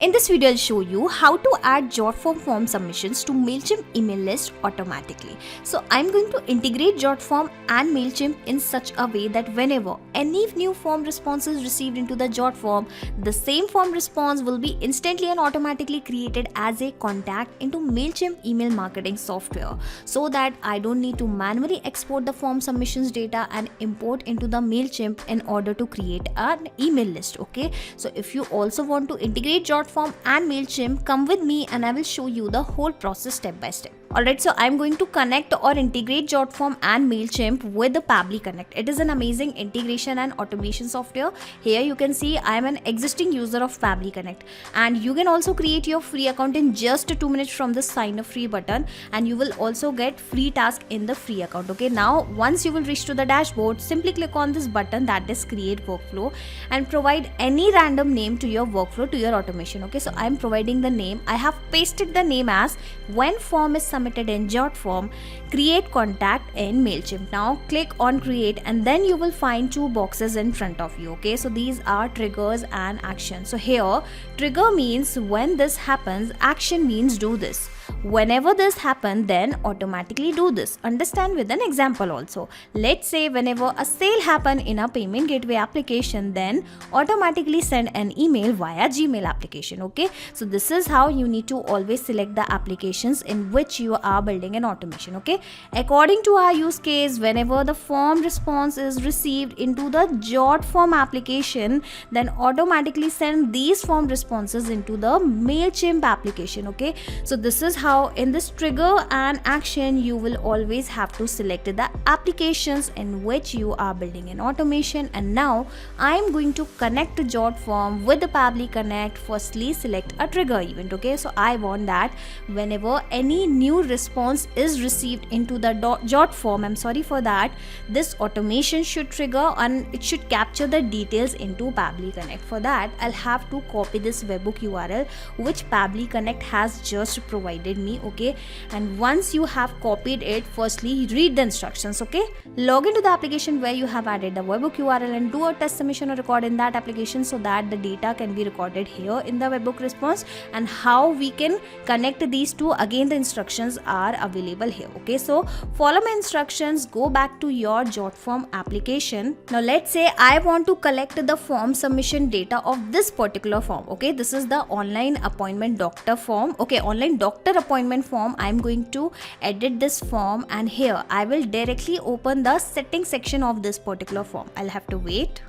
In this video, I'll show you how to add Jotform form submissions to Mailchimp email list automatically. So I'm going to integrate Jotform and Mailchimp in such a way that whenever any new form response is received into the Jotform, the same form response will be instantly and automatically created as a contact into Mailchimp email marketing software, so that I don't need to manually export the form submissions data and import into the Mailchimp in order to create an email list. Okay, so if you also want to integrate Jotform and Mailchimp, come with me and I will show you the whole process step by step. Alright, so I'm going to connect or integrate Jotform and Mailchimp with the Pabbly Connect. It is an amazing integration and automation software. Here you can see I'm an existing user of Pabbly Connect, and you can also create your free account in just 2 minutes from the sign up free button, and you will also get free task in the free account. Okay, now once you will reach to the dashboard, simply click on this button that is create workflow and provide any random name to your workflow, to your automation. Okay, so I'm providing the name. I have pasted the name as when form is submitted in Jotform, create contact in Mailchimp. Now click on create and then you will find 2 boxes in front of you. Okay, so these are triggers and action. So here trigger means when this happens, action means do this. Whenever this happens, then automatically do this. Understand with an example also. Let's say whenever a sale happen in a payment gateway application, then automatically send an email via Gmail application. Okay, so this is how you need to always select the applications in which you are building an automation. Okay, according to our use case, whenever the form response is received into the Jotform application, then automatically send these form responses into the Mailchimp application. Okay, so this is how in this trigger and action you will always have to select the applications in which you are building an automation. And now I'm going to connect to Jotform with the Pabbly Connect. Firstly, select a trigger event. Okay, so I want that whenever any new response is received into the Jotform, I'm sorry for that, this automation should trigger and it should capture the details into Pabbly Connect. For that, I'll have to copy this webhook URL which Pabbly Connect has just provided me. Okay, and once you have copied it, firstly read the instructions. Okay, log into the application where you have added the webhook URL and do a test submission or record in that application so that the data can be recorded here in the webhook response. And how we can connect these two, again the instructions are available here. Okay, so follow my instructions, go back to your Jotform application. Now let's say I want to collect the form submission data of this particular form. Okay, this is the online appointment doctor form. Okay, online doctor appointment form. I'm going to edit this form and here I will directly open the settings section of this particular form. I'll have to wait.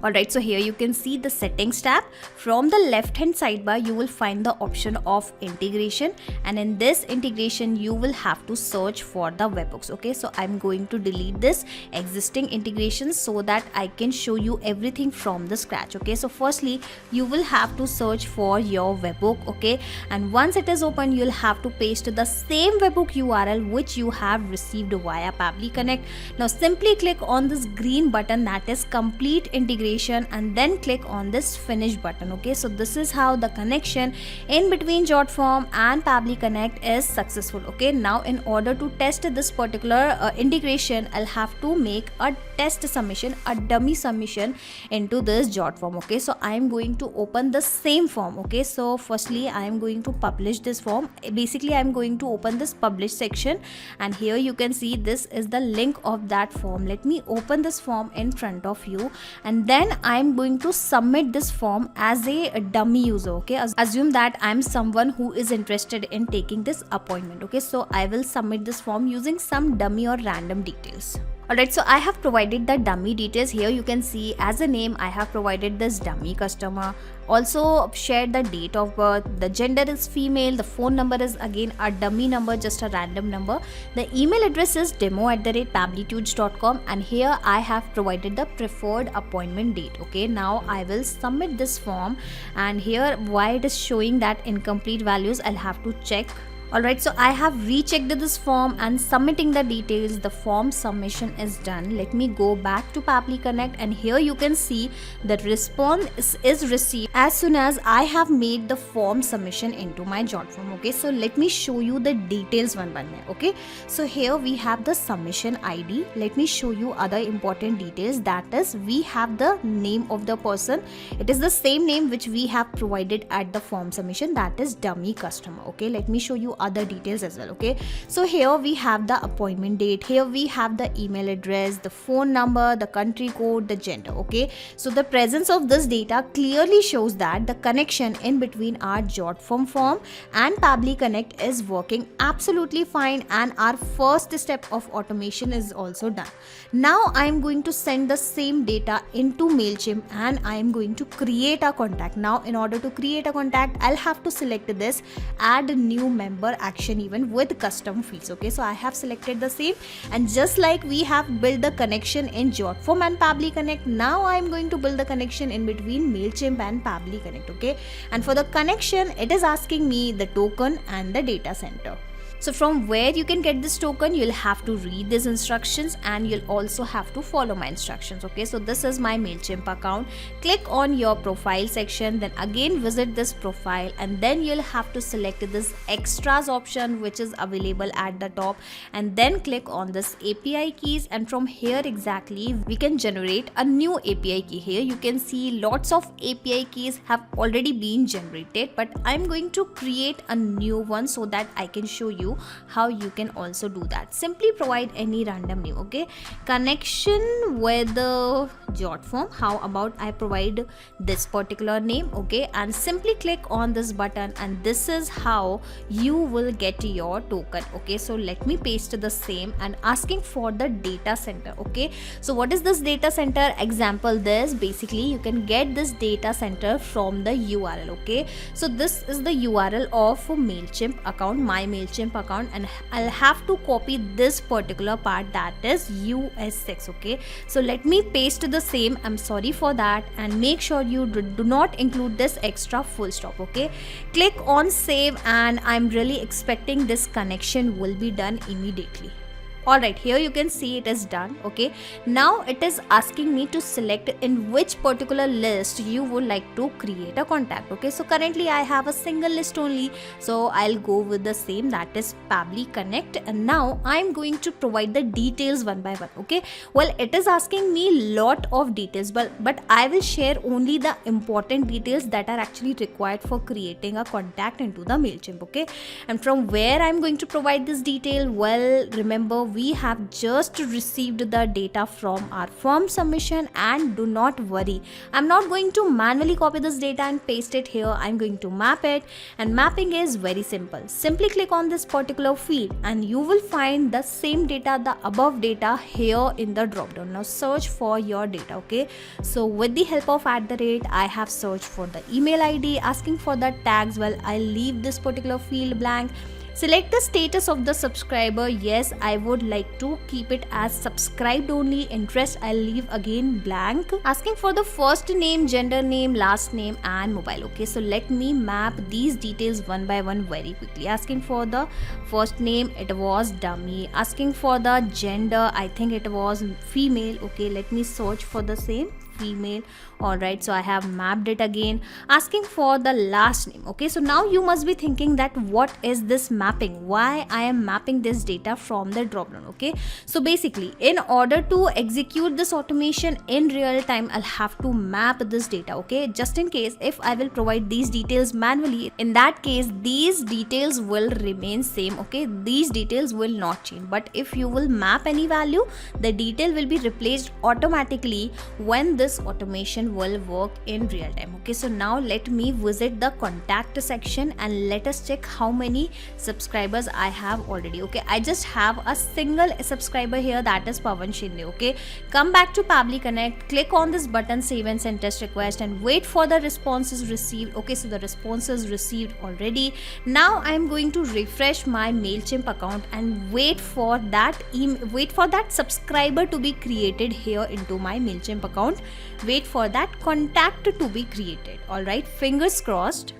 Alright, so here you can see the settings tab. From the left hand sidebar you will find the option of integration, and in this integration you will have to search for the webhooks. Okay, so I'm going to delete this existing integration so that I can show you everything from the scratch. Okay, so firstly you will have to search for your webhook. Okay, and once it is open you'll have to paste the same webhook URL which you have received via Pabbly Connect. Now simply click on this green button that is complete integration and then click on this finish button. Okay, so this is how the connection in between Jotform and Pabbly Connect is successful. Okay, now in order to test this particular integration, I'll have to make a test submission, a dummy submission into this Jotform. Okay, so I'm going to open the same form. Okay, so firstly I'm going to publish this form. Basically I'm going to open this publish section, and here you can see this is the link of that form. Let me open this form in front of you, and then I'm going to submit this form as a dummy user. Okay, assume that I'm someone who is interested in taking this appointment. Okay, so I will submit this form using some dummy or random details. Alright, so I have provided the dummy details. Here you can see as a name I have provided this dummy customer, also shared the date of birth, the gender is female, the phone number is again a dummy number, just a random number, the email address is demo@pabblytudes.com, and here I have provided the preferred appointment date. Okay, now I will submit this form, and here why it is showing that incomplete values, I'll have to check. Alright, so I have rechecked this form and submitting the details. The form submission is done. Let me go back to Pabbly Connect, and here you can see that response is received as soon as I have made the form submission into my Jotform. Okay, so let me show you the details one by one. Okay, so here we have the submission ID. Let me show you other important details. That is, we have the name of the person. It is the same name which we have provided at the form submission, that is dummy customer. Okay, let me show you other details as well. Okay, so here we have the appointment date, here we have the email address, the phone number, the country code, the gender. Okay, so the presence of this data clearly shows that the connection in between our Jotform form and Pabbly Connect is working absolutely fine, and our first step of automation is also done. Now I am going to send the same data into Mailchimp, and I am going to create a contact. Now in order to create a contact, I'll have to select this add new member action event with custom fields. Okay, so I have selected the same, and just like we have built the connection in Jotform and Pabbly Connect, now I am going to build the connection in between Mailchimp and Pabbly Connect. Okay, and for the connection, it is asking me the token and the data center. So from where you can get this token, you'll have to read these instructions, and you'll also have to follow my instructions. Okay, so this is my Mailchimp account. Click on your profile section, then again visit this profile, and then you'll have to select this extras option which is available at the top, and then click on this API keys, and from here exactly we can generate a new API key. Here you can see lots of API keys have already been generated, but I'm going to create a new one so that I can show you how you can also do that. Simply provide any random name. Okay, connection with the Jotform, how about I provide this particular name. Okay, and simply click on this button, and this is how you will get your token. Okay, so let me paste the same, and asking for the data center. Okay, so what is this data center? Example, this basically you can get this data center from the URL. Okay, so this is the URL of Mailchimp account, my Mailchimp account, and I'll have to copy this particular part, that is US6. Okay, so let me paste the same, I'm sorry for that, and make sure you do not include this extra full stop. Okay, click on save, and I'm really expecting this connection will be done immediately. Alright, here you can see it is done. Okay, now it is asking me to select in which particular list you would like to create a contact. Okay, so currently I have a single list only, so I'll go with the same, that is Pabbly Connect, and now I'm going to provide the details one by one. Okay, well, it is asking me lot of details, but I will share only the important details that are actually required for creating a contact into the Mailchimp. Okay, and from where I'm going to provide this detail? Well, remember, we have just received the data from our form submission, and do not worry, I'm not going to manually copy this data and paste it here. I'm going to map it, and mapping is very simple. Simply click on this particular field, and you will find the same data, the above data, here in the drop down. Now search for your data. Okay, so with the help of @ I have searched for the email ID, asking for the tags. Well, I'll leave this particular field blank. Select the status of the subscriber. Yes, I would like to keep it as subscribed only. Interest, I'll leave again blank. Asking for the first name, gender name, last name, and mobile. Okay, so let me map these details one by one very quickly. Asking for the first name, it was dummy. Asking for the gender, I think it was female. Okay, let me search for the same, female. Alright, so I have mapped it again. Asking for the last name. Okay, so now you must be thinking that what is this mapping, why I am mapping this data from the dropdown. Okay, so basically, in order to execute this automation in real time, I'll have to map this data. Okay, just in case if I will provide these details manually, in that case these details will remain same. Okay, these details will not change, but if you will map any value, the detail will be replaced automatically when this automation will work in real time. Okay, so now let me visit the contact section, and let us check how many subscribers I have already. Okay, I just have a single subscriber here, that is Pawan Shinde. Okay, come back to Pabbly Connect, click on this button, save and send test request, and wait for the responses received. Okay, so the response is received already. Now I am going to refresh my Mailchimp account and wait for that subscriber to be created here into my Mailchimp account. Wait for that contact to be created. All right, fingers crossed.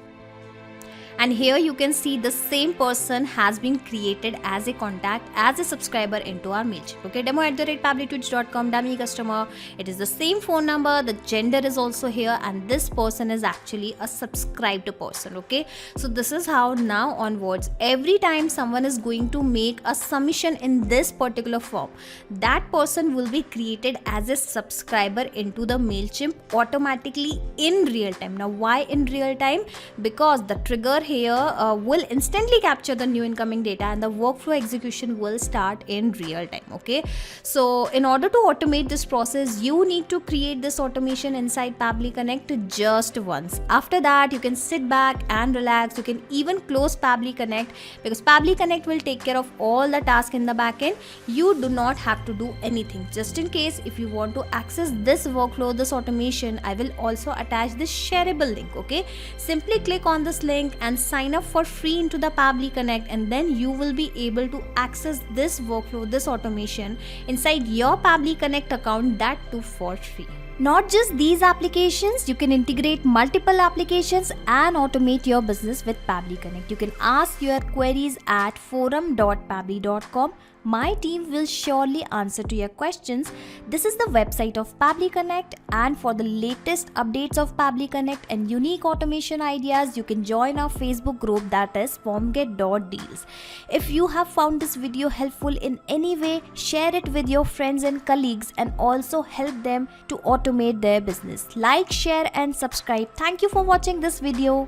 and here you can see the same person has been created as a contact, as a subscriber into our Mailchimp. Okay, demo@pabblytwitch.com, dummy customer. It is the same phone number, the gender is also here, and this person is actually a subscribed person. Okay, so this is how now onwards, every time someone is going to make a submission in this particular form, that person will be created as a subscriber into the Mailchimp automatically in real time. Now why in real time? Because the trigger here will instantly capture the new incoming data and the workflow execution will start in real time. Okay, so in order to automate this process, you need to create this automation inside Pabbly Connect just once. After that, you can sit back and relax. You can even close Pabbly Connect, because Pabbly Connect will take care of all the tasks in the backend. You do not have to do anything. Just in case if you want to access this workflow, this automation, I will also attach this shareable link. Okay, simply click on this link and sign up for free into the Pabbly Connect, and then you will be able to access this workflow, this automation inside your Pabbly Connect account, that too for free. Not just these applications, you can integrate multiple applications and automate your business with Pabbly Connect. You can ask your queries at forum.pabbly.com. My team will surely answer to your questions. This is the website of Pabbly Connect, and for the latest updates of Pabbly Connect and unique automation ideas, you can join our Facebook group, that is formget.deals. If you have found this video helpful in any way, share it with your friends and colleagues and also help them to automate their business. Like, share and subscribe. Thank you for watching this video.